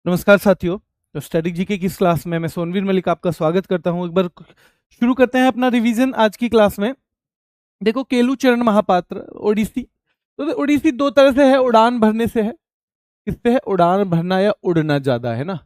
नमस्कार साथियों। तो स्टैटिक जीके की इस क्लास में मैं सोनवीर मलिक आपका स्वागत करता हूं। एक बार शुरू करते हैं अपना रिवीजन आज की क्लास में। देखो, केलुचरण महापात्र ओडिसी। तो ओडिसी दो तरह से है, उड़ान भरने से है। किससे है? उड़ान भरना या उड़ना, ज्यादा है ना।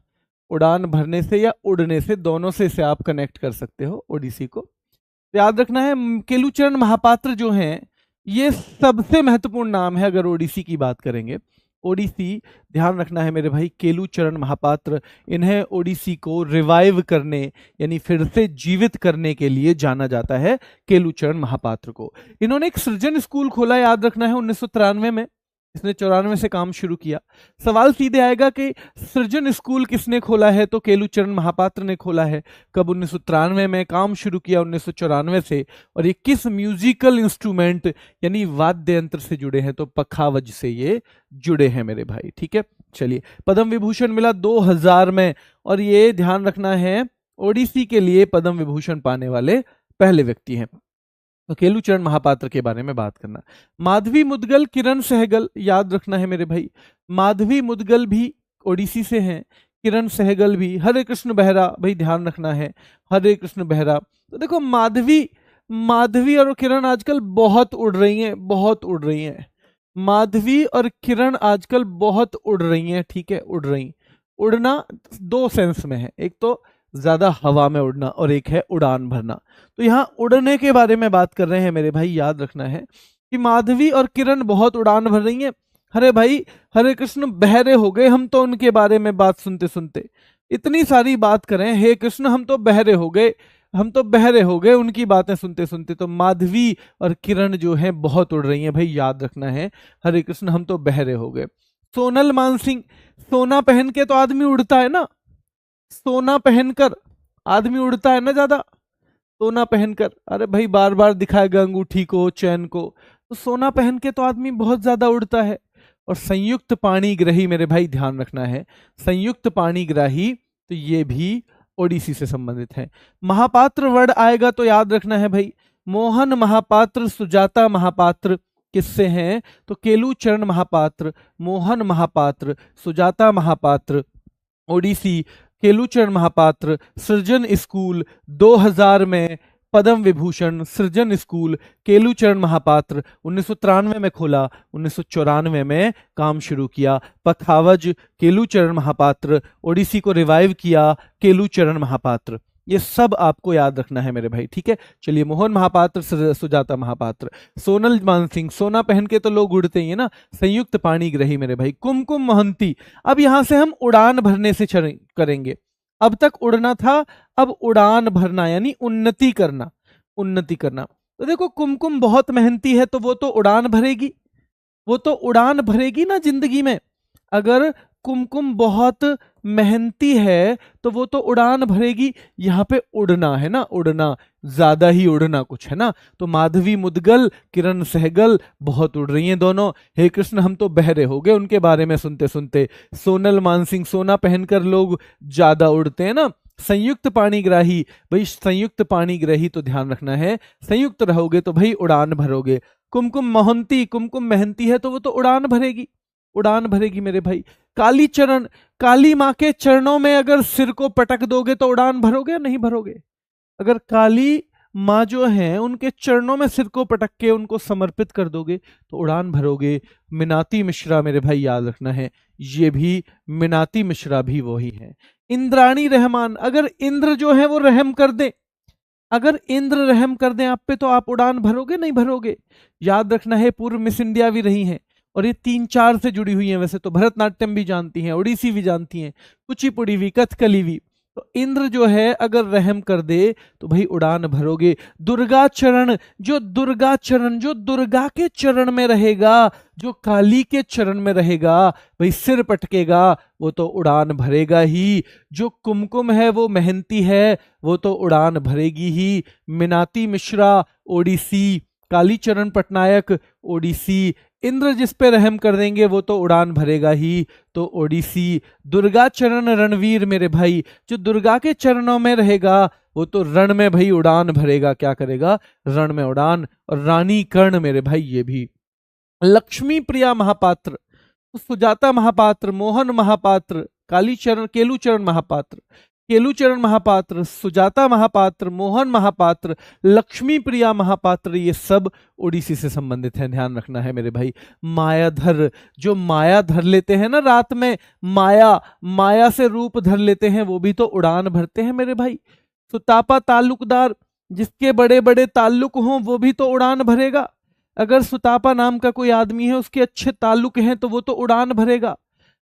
उड़ान भरने से या उड़ने से, दोनों से इसे आप कनेक्ट कर सकते हो ओडिसी को। तो याद रखना है, केलुचरण महापात्र जो हैं ये सबसे महत्वपूर्ण नाम है अगर ओडिसी की बात करेंगे। ओडिसी, ध्यान रखना है मेरे भाई, केलुचरण महापात्र, इन्हें ओडिसी को रिवाइव करने यानी फिर से जीवित करने के लिए जाना जाता है। केलुचरण महापात्र को इन्होंने एक सृजन स्कूल खोला, याद रखना है 1993 में। इसने 94 से काम शुरू किया। सवाल सीधे आएगा कि सृजन स्कूल किसने खोला है? तो केलुचरण महापात्र ने खोला है। कब? 1993 में काम शुरू किया, 1994 से। और ये किस म्यूजिकल इंस्ट्रूमेंट यानी वाद्य यंत्र से जुड़े हैं? तो पखावज से ये जुड़े हैं मेरे भाई। ठीक है, चलिए। पद्म विभूषण मिला 2000 में, और ये ध्यान रखना है ओडिसी के लिए पद्म विभूषण पाने वाले पहले व्यक्ति हैं। तो केलुचरण महापात्र के बारे में बात करना। माधवी मुदगल, किरण सहगल, याद रखना है मेरे भाई, माधवी मुदगल भी ओडिसी से हैं, किरण सहगल भी। हरे कृष्ण बेहरा, भाई ध्यान रखना है, हरे कृष्ण बेहरा। तो देखो, माधवी और किरण आजकल बहुत उड़ रही हैं, बहुत उड़ रही हैं। माधवी और किरण आजकल बहुत उड़ रही हैं। ठीक है, उड़ रही। उड़ना दो सेंस में है, एक तो ज्यादा हवा में उड़ना और एक है उड़ान भरना। तो यहाँ उड़ने के बारे में बात कर रहे हैं मेरे भाई। याद रखना है कि माधवी और किरण बहुत उड़ान भर रही हैं। अरे भाई, हरे कृष्ण बहरे हो गए हम तो उनके बारे में बात सुनते सुनते। इतनी सारी बात करें, हे कृष्ण हम तो बहरे हो गए, हम तो बहरे हो गए उनकी बातें सुनते सुनते। तो माधवी और किरण जो है बहुत उड़ रही हैं भाई, याद रखना है। हरे कृष्ण हम तो बहरे हो गए। सोनल मानसिंह, सोना पहन के तो आदमी उड़ता है ना, सोना पहनकर आदमी उड़ता है ना ज्यादा। सोना पहनकर, अरे भाई बार बार दिखाएगा अंगूठी को, चैन को, तो सोना पहन के तो आदमी बहुत ज्यादा उड़ता है। और संयुक्त पाणिग्राही मेरे भाई, ध्यान रखना है, संयुक्त पाणिग्राही, तो ये भी ओडिसी से संबंधित है। महापात्र वर्ड आएगा तो याद रखना है भाई, मोहन महापात्र, सुजाता महापात्र किससे हैं? तो केलुचरण महापात्र, मोहन महापात्र, सुजाता महापात्र, ओडिसी, केलुचरण महापात्र। सृजन स्कूल 2000 में पद्म विभूषण, सृजन स्कूल, केलुचरण महापात्र 1993 में खोला, 1994 में काम शुरू किया। पखावज, केलुचरण महापात्र, ओडिसी को रिवाइव किया केलुचरण महापात्र। ये सब आपको याद रखना है मेरे भाई। ठीक है, चलिए। मोहन महापात्र, सुजाता महापात्र। सोनल मानसिंह, सोना पहन के तो लोग उड़ते ही है ना। संयुक्त पाणिग्राही मेरे भाई। कुमकुम मोहंती। अब यहां से हम उड़ान भरने से करेंगे। अब तक उड़ना था, अब उड़ान भरना यानी उन्नति करना, उन्नति करना। तो देखो, कुमकुम बहुत मेहनती है तो वो तो उड़ान भरेगी, वो तो उड़ान भरेगी ना जिंदगी में। अगर कुमकुम बहुत मेहनती है तो वो तो उड़ान भरेगी। यहाँ पे उड़ना है ना, उड़ना, ज्यादा ही उड़ना कुछ है ना। तो माधवी मुदगल, किरण सहगल बहुत उड़ रही हैं दोनों। हे कृष्ण हम तो बहरे हो गए उनके बारे में सुनते सुनते। सोनल मानसिंह, सोना पहनकर लोग ज्यादा उड़ते हैं ना। संयुक्त पाणिग्राही, भाई संयुक्त पाणिग्राही तो ध्यान रखना है, संयुक्त रहोगे तो भाई उड़ान भरोगे। कुमकुम मोहंती, कुमकुम मेहनती है तो वो तो उड़ान भरेगी, उड़ान भरेगी मेरे भाई। काली चरण, काली माँ के चरणों में अगर सिर को पटक दोगे तो उड़ान भरोगे या नहीं भरोगे? अगर काली माँ जो है उनके चरणों में सिर को पटक के उनको समर्पित कर दोगे तो उड़ान भरोगे। मीनाती मिश्रा मेरे भाई, याद रखना है, ये भी मीनाती मिश्रा भी वही है। इंद्राणी रहमान, अगर इंद्र जो है वो रहम कर दे, अगर इंद्र रहम कर दें आप पे तो आप उड़ान भरोगे नहीं भरोगे? याद रखना है, पूर्व मिस इंडिया भी रही हैं और ये 3-4 से जुड़ी हुई हैं। वैसे तो भरतनाट्यम भी जानती हैं, ओडिसी भी जानती हैं, कुचिपुड़ी भी, कथकली भी। तो इंद्र जो है अगर रहम कर दे तो भाई उड़ान भरोगे। दुर्गा चरण, जो दुर्गा चरण, जो दुर्गा के चरण में रहेगा, जो काली के चरण में रहेगा, भाई सिर पटकेगा, वो तो उड़ान भरेगा ही। जो कुमकुम है वो मेहनती है, वो तो उड़ान भरेगी ही। मीनाती मिश्रा ओडिसी, कालीचरण पटनायक ओडिसी। इंद्र जिस पे रहम कर देंगे वो तो उड़ान भरेगा ही, तो ओडिसी। दुर्गा चरण रणवीर मेरे भाई, जो दुर्गा के चरणों में रहेगा वो तो रण में भाई उड़ान भरेगा। क्या करेगा? रण में उड़ान। और रानी कर्ण मेरे भाई, ये भी। लक्ष्मी प्रिया महापात्र, सुजाता महापात्र, मोहन महापात्र, केलूचरण महापात्र, केलूचरण महापात्र, सुजाता महापात्र, मोहन महापात्र, लक्ष्मी प्रिया महापात्र, ये सब ओडिसी से संबंधित हैं, ध्यान रखना है मेरे भाई। मायाधर, जो माया धर लेते हैं ना रात में, माया से रूप धर लेते हैं, वो भी तो उड़ान भरते हैं मेरे भाई। सुतापा ताल्लुकदार, जिसके बड़े बड़े ताल्लुक हों वो भी तो उड़ान भरेगा। अगर सुतापा नाम का कोई आदमी है, उसके अच्छे ताल्लुक हैं, तो वो तो उड़ान भरेगा।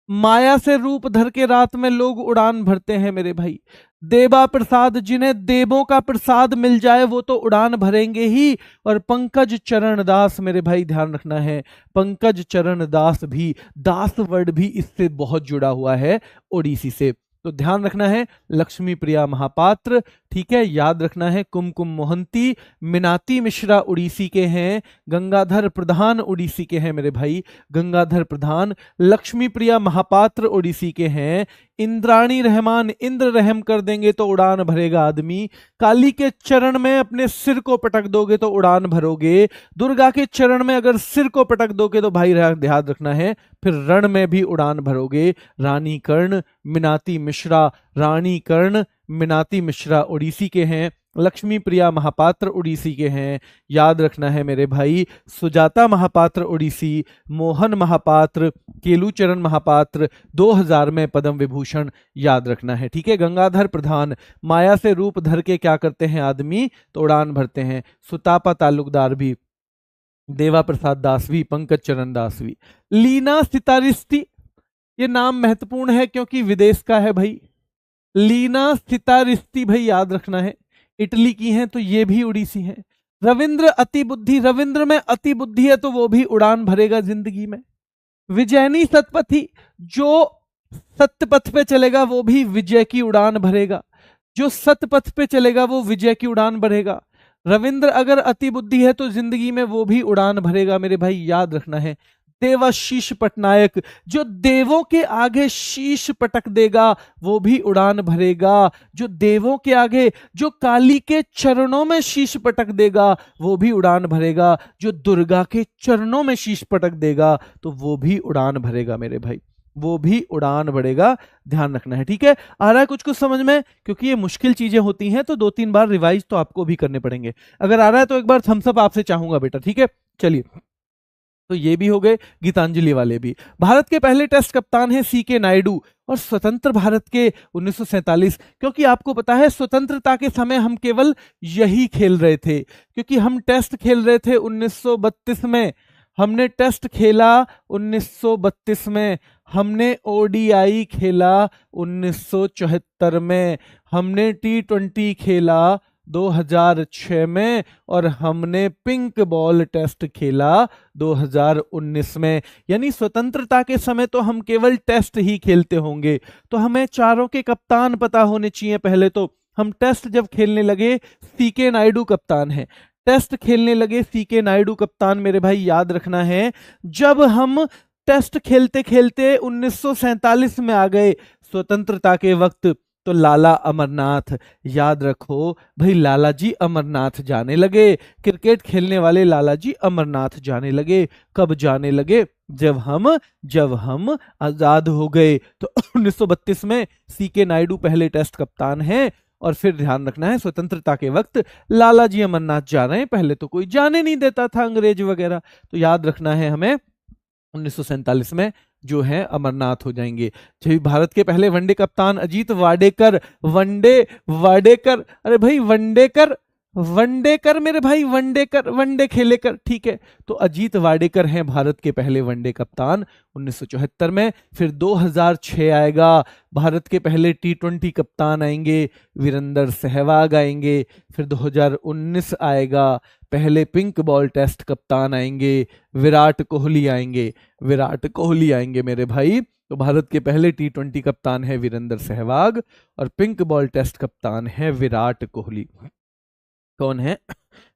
माया से रूप धर के रात में लोग उड़ान भरते हैं मेरे भाई। देवा प्रसाद, जिन्हें देवों का प्रसाद मिल जाए वो तो उड़ान भरेंगे ही। और पंकज चरण दास मेरे भाई, ध्यान रखना है, पंकज चरण दास भी, दास वर्ड भी इससे बहुत जुड़ा हुआ है ओडिसी से, तो ध्यान रखना है। लक्ष्मी प्रिया महापात्र, ठीक है, याद रखना है। कुमकुम मोहंती, मिनाती मिश्रा उड़ीसी के हैं। गंगाधर प्रधान उड़ीसी के हैं मेरे भाई, गंगाधर प्रधान। लक्ष्मी प्रिया महापात्र उड़ीसी के हैं। इंद्राणी रहमान, इंद्र रहम कर देंगे तो उड़ान भरेगा आदमी। काली के चरण में अपने सिर को पटक दोगे तो उड़ान भरोगे। दुर्गा के चरण में अगर सिर को पटक दोगे तो भाई ध्यान रखना है, फिर रण में भी उड़ान भरोगे। रानी कर्ण, मिनाती मिश्रा, रानी कर्ण, मिनाती मिश्रा उड़ीसी के हैं। लक्ष्मी प्रिया महापात्र उड़ीसी के हैं, याद रखना है मेरे भाई। सुजाता महापात्र उड़ीसी, मोहन महापात्र, केलूचरण महापात्र, 2000 में पद्म विभूषण, याद रखना है, ठीक है। गंगाधर प्रधान, माया से रूप धर के क्या करते हैं आदमी, तो उड़ान भरते हैं। सुतापा ताल्लुकदार भी, देवा प्रसाद दास भी, पंकज चरण दास भी। लीना सितारिस्टी, ये नाम महत्वपूर्ण है क्योंकि विदेश का है भाई। लीना सितारिस्टी भाई याद रखना है, इटली की हैं, तो ये भी उड़ीसी हैं। रविंद्र अति बुद्धि, रविंद्र में अति बुद्धि है तो वो भी उड़ान भरेगा जिंदगी में। विजयनी सतपथी, जो सत्य पथ पे चलेगा वो भी विजय की उड़ान भरेगा, जो सत्य पथ पे चलेगा वो विजय की उड़ान भरेगा। रविंद्र अगर अति बुद्धि है तो जिंदगी में वो भी उड़ान भरेगा मेरे भाई, याद रखना है। देवाशीष पटनायक, जो देवों के आगे शीश पटक देगा वो भी उड़ान भरेगा। जो देवों के आगे, जो काली के चरणों में शीश पटक देगा वो भी उड़ान भरेगा। जो दुर्गा के चरणों में शीश पटक देगा तो वो भी उड़ान भरेगा मेरे भाई, वो भी उड़ान भरेगा, ध्यान रखना है, ठीक है। आ रहा है कुछ कुछ समझ में, क्योंकि ये मुश्किल चीजें होती हैं तो 2-3 बार रिवाइज तो आपको भी करने पड़ेंगे। अगर आ रहा है तो एक बार थम्स अप आपसे चाहूंगा बेटा, ठीक है। चलिए, तो ये भी हो गए, गीतांजलि वाले भी। भारत के पहले टेस्ट कप्तान हैं सीके नायडू, और स्वतंत्र भारत के 1947, क्योंकि आपको पता है स्वतंत्रता के समय हम केवल यही खेल रहे थे, क्योंकि हम टेस्ट खेल रहे थे 1932 में, हमने टेस्ट खेला 1932 में, हमने ओडीआई खेला 1974 में, हमने T20 खेला 2006 में, और हमने पिंक बॉल टेस्ट खेला 2019 में। यानी स्वतंत्रता के समय तो हम केवल टेस्ट ही खेलते होंगे, तो हमें चारों के कप्तान पता होने चाहिए। पहले तो हम टेस्ट जब खेलने लगे, सीके नायडू कप्तान है, टेस्ट खेलने लगे सीके नायडू कप्तान मेरे भाई, याद रखना है। जब हम टेस्ट खेलते खेलते 1947 में आ गए स्वतंत्रता के वक्त, तो लाला अमरनाथ, याद रखो भाई, लाला जी अमरनाथ जाने लगे। क्रिकेट खेलने वाले लाला जी अमरनाथ जाने लगे। कब जाने लगे? जब हम आजाद हो गए। तो 1932 में सीके नायडू पहले टेस्ट कप्तान हैं। और फिर ध्यान रखना है, स्वतंत्रता के वक्त लाला जी अमरनाथ जा रहे हैं। पहले तो कोई जाने नहीं देता था, अंग्रेज वगैरह, तो याद रखना है हमें 1947 में जो है अमरनाथ हो जाएंगे। भारत के पहले वनडे कप्तान अजीत वाडेकर, वाडेकर, अरे भाई वनडेकर मेरे भाई, वनडे खेले कर, ठीक है। तो अजीत वाडेकर हैं भारत के पहले वनडे कप्तान 1974 में। फिर 2006 आएगा, भारत के पहले T20 कप्तान आएंगे, वीरेंद्र सहवाग आएंगे। फिर 2019 आएगा, पहले पिंक बॉल टेस्ट कप्तान आएंगे, विराट कोहली आएंगे मेरे भाई। तो भारत के पहले T20 कप्तान है वीरेंद्र सहवाग, और पिंक बॉल टेस्ट कप्तान है विराट कोहली। कौन है?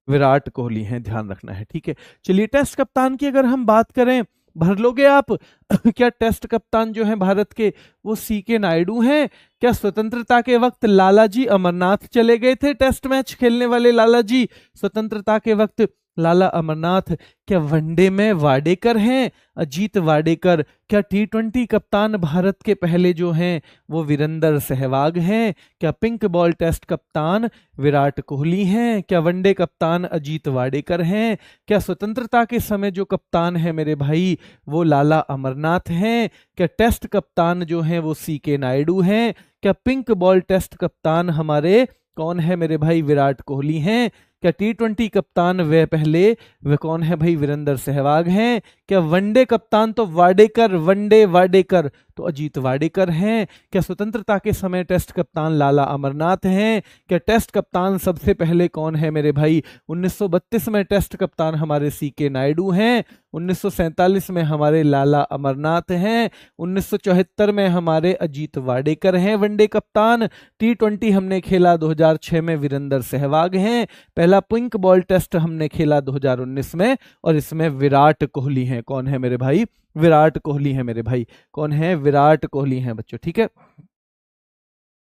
विराट कोहली हैं, ध्यान रखना है, ठीक है। चलिए, टेस्ट कप्तान की अगर हम बात करें, भर लोगे आप क्या टेस्ट कप्तान जो है भारत के वो सीके नायडू हैं? क्या स्वतंत्रता के वक्त लाला जी अमरनाथ चले गए थे? टेस्ट मैच खेलने वाले लाला जी स्वतंत्रता के वक्त लाला अमरनाथ। क्या वनडे में वाडेकर हैं? अजीत वाडेकर। क्या टी20 कप्तान भारत के पहले जो हैं वो वीरेंद्र सहवाग हैं? क्या पिंक बॉल टेस्ट कप्तान विराट कोहली हैं? क्या वनडे कप्तान अजीत वाडेकर हैं? क्या स्वतंत्रता के समय जो कप्तान है मेरे भाई वो लाला अमरनाथ हैं? क्या टेस्ट कप्तान जो हैं वो CK नायडू हैं? क्या पिंक बॉल टेस्ट कप्तान हमारे कौन है मेरे भाई? विराट कोहली हैं। क्या टी20 कप्तान वे पहले वे कौन है भाई? वीरेंद्र सहवाग हैं। क्या वनडे कप्तान तो वाडेकर, वनडे वाडेकर तो अजीत वाडेकर हैं। क्या स्वतंत्रता के समय टेस्ट कप्तान लाला अमरनाथ हैं। क्या टेस्ट कप्तान सबसे पहले कौन है मेरे भाई? 1932 में टेस्ट कप्तान हमारे CK नायडू हैं। 1947 में हमारे लाला अमरनाथ हैं। 1974 में हमारे अजीत वाडेकर हैं वनडे कप्तान। टी20 हमने खेला 2006 में वीरेंद्र सहवाग हैं। पहला पिंक बॉल टेस्ट हमने खेला 2019 में और इसमें विराट कोहली हैं। कौन है मेरे भाई? विराट कोहली है मेरे भाई। कौन है? विराट कोहली हैं बच्चों, ठीक है।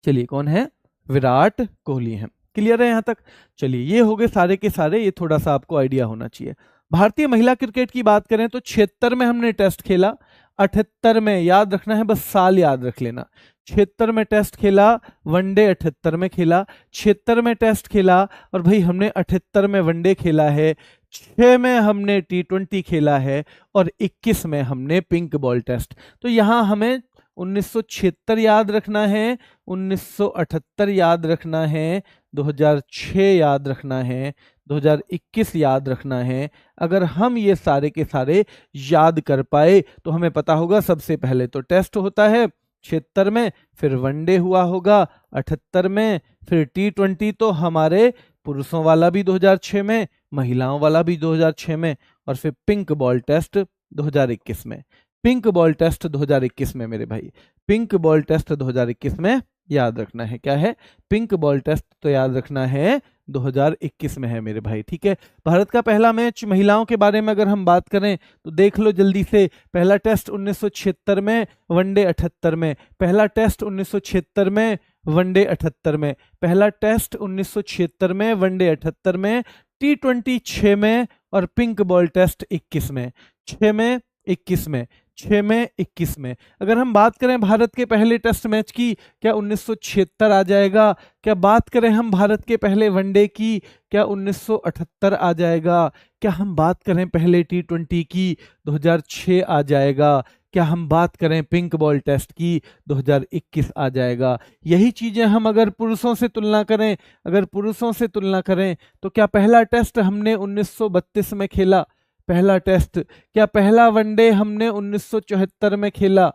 चलिए, कौन है? विराट कोहली हैं। क्लियर है यहां तक? चलिए, ये हो गए सारे के सारे, ये थोड़ा सा आपको आइडिया होना चाहिए। भारतीय महिला क्रिकेट की बात करें तो 76 में हमने टेस्ट खेला, 78 में, याद रखना है, बस साल याद रख लेना। 76 में टेस्ट खेला, वनडे 78 में खेला, 76 में टेस्ट खेला और भाई हमने 78 में वनडे खेला है, 6 में हमने टी20 खेला है और 21 में हमने पिंक बॉल टेस्ट। तो यहां हमें 1976 याद रखना है, 1978 याद रखना है, 2006 याद रखना है, 2021 याद रखना है। अगर हम ये सारे के सारे याद कर पाए तो हमें पता होगा सबसे पहले तो टेस्ट होता है 76 में, फिर वनडे हुआ होगा 78 में, फिर टी20 तो हमारे पुरुषों वाला भी 2006 में, महिलाओं वाला भी 2006 में, और फिर पिंक बॉल टेस्ट 2021 में। पिंक बॉल टेस्ट 2021 में मेरे भाई, पिंक बॉल टेस्ट 2021 में याद रखना है। क्या है? पिंक बॉल टेस्ट तो याद रखना है 2021 में है मेरे भाई, ठीक है। भारत का पहला मैच महिलाओं के बारे में अगर हम बात करें तो देख लो जल्दी से। पहला टेस्ट 1976 में, वनडे 78 में। पहला टेस्ट 1976 में, वनडे 78 में। पहला टेस्ट 1976 में, वनडे 78 में। टी20 6 में और पिंक बॉल टेस्ट 21 में। 6 में, 21 में, 6 में, 21 में। अगर हम बात करें भारत के पहले टेस्ट मैच की, क्या 1976 आ जाएगा? क्या बात करें हम भारत के पहले वनडे की, क्या 1978 आ जाएगा? क्या हम बात करें पहले टी20 की, 2006 आ जाएगा? क्या हम बात करें पिंक बॉल टेस्ट की, 2021 आ जाएगा? यही चीजें हम अगर पुरुषों से तुलना करें, अगर पुरुषों से तुलना करें तो क्या पहला टेस्ट हमने 1932 में खेला? पहला टेस्ट। क्या पहला वनडे हमने 1974 में खेला?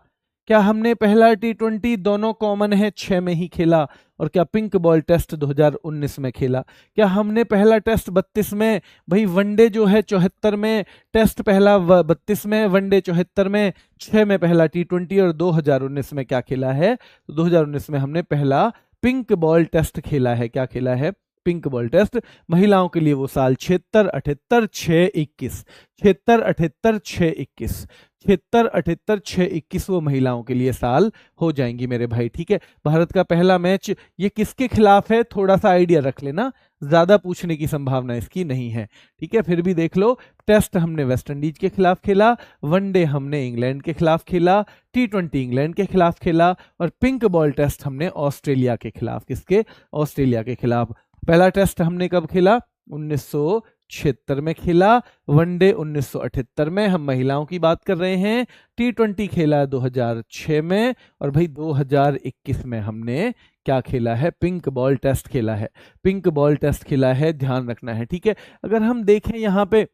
क्या हमने पहला टी20, दोनों कॉमन है, 6 में ही खेला? और क्या पिंक बॉल टेस्ट 2019 में खेला? क्या हमने पहला टेस्ट 32 में, भाई वनडे जो है 74 में, टेस्ट पहला 32 में, वनडे 74 में, 6 में पहला टी20, और 2019 में क्या खेला है? तो 2019 में हमने पहला पिंक बॉल टेस्ट खेला है। क्या खेला है? Pink ball test. महिलाओं के लिए वो साल 76, 78, 6, 21, 76, 78, 6, 21, 76, 78, 6, 21 वो महिलाओं के लिए साल हो जाएंगी मेरे भाई, ठीक है। भारत का पहला मैच ये किसके खिलाफ है, थोड़ा सा आइडिया रख लेना, ज्यादा पूछने की संभावना इसकी नहीं है, ठीक है। फिर भी देख लो, टेस्ट हमने वेस्ट इंडीज के खिलाफ खेला, वनडे हमने इंग्लैंड के खिलाफ खेला, टी20 इंग्लैंड के खिलाफ खेला, और पिंक बॉल टेस्ट हमने ऑस्ट्रेलिया के खिलाफ, किसके? ऑस्ट्रेलिया के खिलाफ। पहला टेस्ट हमने कब खेला? 1976 में खेला, वनडे 1978 में, हम महिलाओं की बात कर रहे हैं। टी20 खेला 2006 में, और भाई 2021 में हमने क्या खेला है? पिंक बॉल टेस्ट खेला है। पिंक बॉल टेस्ट खेला है, ध्यान रखना है, ठीक है। अगर हम देखें यहाँ पे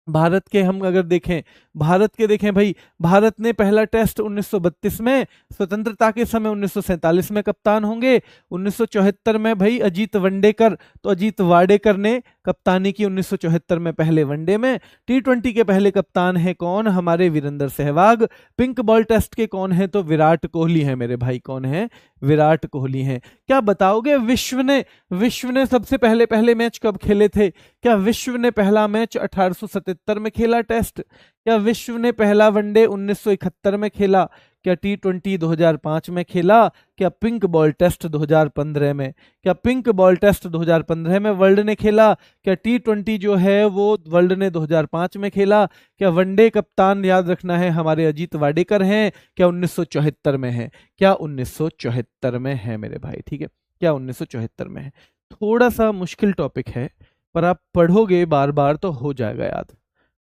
भारत के, हम अगर देखें भारत के, देखें भाई, भारत ने पहला टेस्ट 1932 में, स्वतंत्रता के समय 1947 में कप्तान होंगे। 1974 में भाई अजीत वनडेकर, तो अजीत वाडेकर ने कप्तानी की 1974 में पहले वनडे में। टी20 के पहले कप्तान है कौन? हमारे Virender Sehwag. Pink ball test के कौन है? तो विराट कोहली है मेरे भाई। कौन है? विराट कोहली हैं। क्या बताओगे विश्व ने सबसे पहले मैच कब खेले थे? क्या विश्व ने पहला मैच 1877 में खेला टेस्ट? क्या विश्व ने पहला वनडे 1971 में खेला? क्या T20 2005 में खेला, क्या पिंक बॉल टेस्ट 2015 में, क्या पिंक बॉल टेस्ट 2015 में वर्ल्ड ने खेला, क्या T20 जो है वो वर्ल्ड ने 2005 में खेला, क्या वनडे कप्तान याद रखना है हमारे अजीत वाडेकर हैं, क्या 1974 में है, क्या 1974 में है मेरे भाई, ठीक है, क्या 1974 में है। थोड़ा सा मुश्किल टॉपिक है, पर आप पढ़ोगे बार बार तो हो जाएगा, याद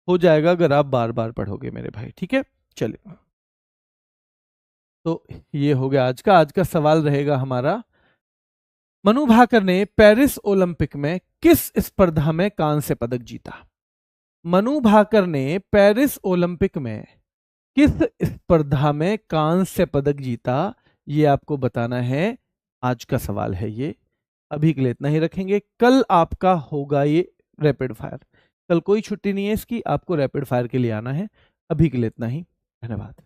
हो जाएगा अगर आप बार बार पढ़ोगे मेरे भाई, ठीक है। चलिए, तो ये हो गया आज का सवाल रहेगा हमारा, मनु भाकर ने पेरिस ओलंपिक में किस स्पर्धा में कांस्य पदक जीता। मनु भाकर ने पेरिस ओलंपिक में किस स्पर्धा में कांस्य पदक जीता, ये आपको बताना है। आज का सवाल है ये। अभी के लिए इतना ही रखेंगे, कल आपका होगा ये रैपिड फायर। कल कोई छुट्टी नहीं है इसकी, आपको रैपिड फायर के लिए आना है। अभी के लिए इतना ही, धन्यवाद।